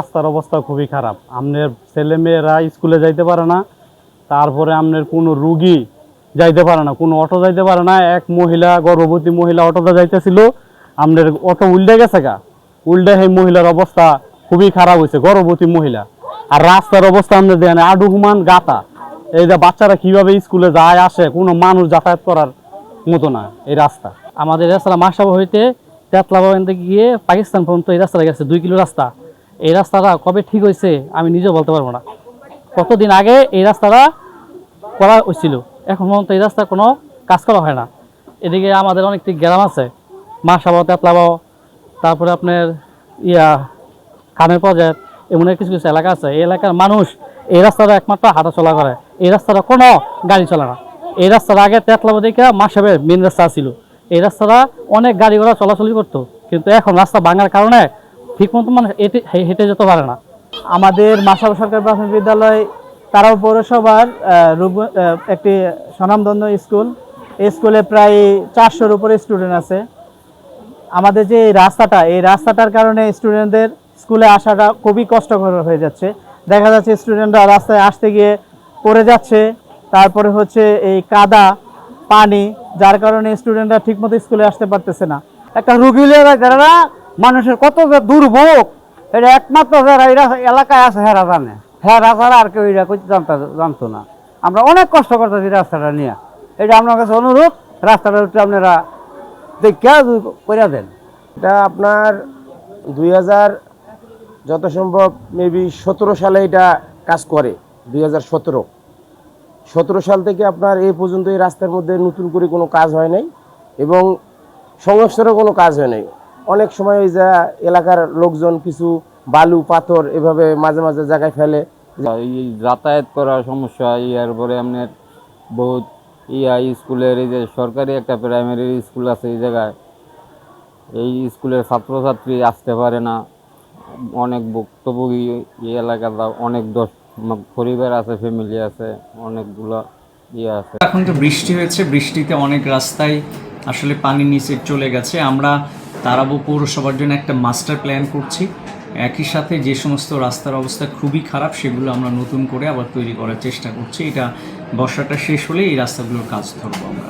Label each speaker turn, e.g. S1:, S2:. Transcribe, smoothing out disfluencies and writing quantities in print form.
S1: রাস্তার অবস্থা খুবই খারাপ। আপনার ছেলে মেয়েরা স্কুলে যাইতে পারে না, তারপরে আপনার কোনো রুগী যাইতে পারে না, কোনো অটো যাইতে পারে না। এক মহিলা, গর্ভবতী মহিলা অটোতে যাইতেছিল, আপনার অটো উল্টে গেছে উল্টে সেই মহিলার অবস্থা খুবই খারাপ হয়েছে, গর্ভবতী মহিলা। আর রাস্তার অবস্থা আপনার দেখেন আডু হুমান গাতা। এই যে বাচ্চারা কিভাবে স্কুলে যায় আসে, কোনো মানুষ যাতায়াত করার মতো না এই রাস্তা।
S2: আমাদের রাস্তাটা মাসাবা হইতে তেতলাবা গিয়ে পাকিস্তান পর্যন্ত এই রাস্তাটা গেছে 2 কিলো রাস্তা। এই রাস্তাটা কবে ঠিক হয়েছে আমি নিজেও বলতে পারবো না। কতদিন আগে এই রাস্তাটা করা হয়েছিল, এখন পর্যন্ত এই রাস্তার কোনো কাজ করা হয় না। এদিকে আমাদের অনেকটি গ্রাম আছে, মাসাবা, তেতলাবাও, তারপরে আপনার খানের পর্যায়ে এমন কিছু কিছু এলাকা আছে। এই এলাকার মানুষ এই রাস্তাটা একমাত্র হাঁটা চলা করে, এই রাস্তাটা কোনো গাড়ি চলে না। এই রাস্তার আগে তেতলাবা দিকে মাসাবের মেন রাস্তা ছিল, এই রাস্তাটা অনেক গাড়ি ঘোড়া চলাচল করতো, কিন্তু এখন রাস্তা ভাঙার কারণে ঠিক মতো মানুষ হেঁটে যেতে পারে না।
S3: আমাদের মাসাবা সরকারি প্রাথমিক বিদ্যালয় তারাও পৌরসভার একটি স্বনামধন্য স্কুল। এই স্কুলে প্রায় 400-র উপরে স্টুডেন্ট আছে। আমাদের যে এই রাস্তাটার কারণে স্টুডেন্টদের স্কুলে আসাটা খুবই কষ্টকর হয়ে যাচ্ছে। দেখা যাচ্ছে স্টুডেন্টরা রাস্তায় আসতে গিয়ে পড়ে যাচ্ছে, তারপরে হচ্ছে এই কাদা পানি, যার কারণে স্টুডেন্টরা ঠিকমতো স্কুলে আসতে পারতেছে না।
S4: একটা রুগী যারা মানুষের কত দুর্ভোগ, এটা একমাত্র যারা এলাকায় আছে হেরা জানে, হেরা ছাড়া আর কেউ এটা জানতো না। আমরা অনেক কষ্ট করতেছি রাস্তাটা নিয়ে। এটা আপনার কাছে অনুরোধ, রাস্তাটা একটু আপনারা দেখে করে দেন।
S5: এটা আপনার 2000 যত সম্ভব মেবি 17 সালে এটা কাজ করে। 2017 সাল থেকে আপনার এই পর্যন্ত এই রাস্তার মধ্যে নতুন করে কোনো কাজ হয় নাই এবং সংস্কারও কোনো কাজ হয় নাই। অনেক সময় ওই যা এলাকার লোকজন কিছু বালু পাথর এভাবে মাঝে মাঝে জায়গায় ফেলে।
S6: এই যাতায়াত করার সমস্যা, ইয়ার পরে আপনার বহুত স্কুলের এই যে সরকারি একটা প্রাইমারি স্কুল আছে এই জায়গায়, এই স্কুলের ছাত্রছাত্রী আসতে পারে না। অনেক ভুক্তভোগী এই এলাকাটা, অনেক পরিবার আছে, ফ্যামিলি আছে, অনেকগুলো আছে।
S7: এখন তো বৃষ্টি হয়েছে, বৃষ্টিতে অনেক রাস্তায় আসলে পানি নিচে চলে গেছে। আমরা তারাবো পৌরসভার জন্য একটা মাস্টার প্ল্যান করছি। একই সাথে যে সমস্ত রাস্তার অবস্থা খুবই খারাপ সেগুলো আমরা নতুন করে আবার তৈরি করার চেষ্টা করছি। এটা বর্ষাটা শেষ হলে এই রাস্তাগুলোর কাজ ধরবো আমরা।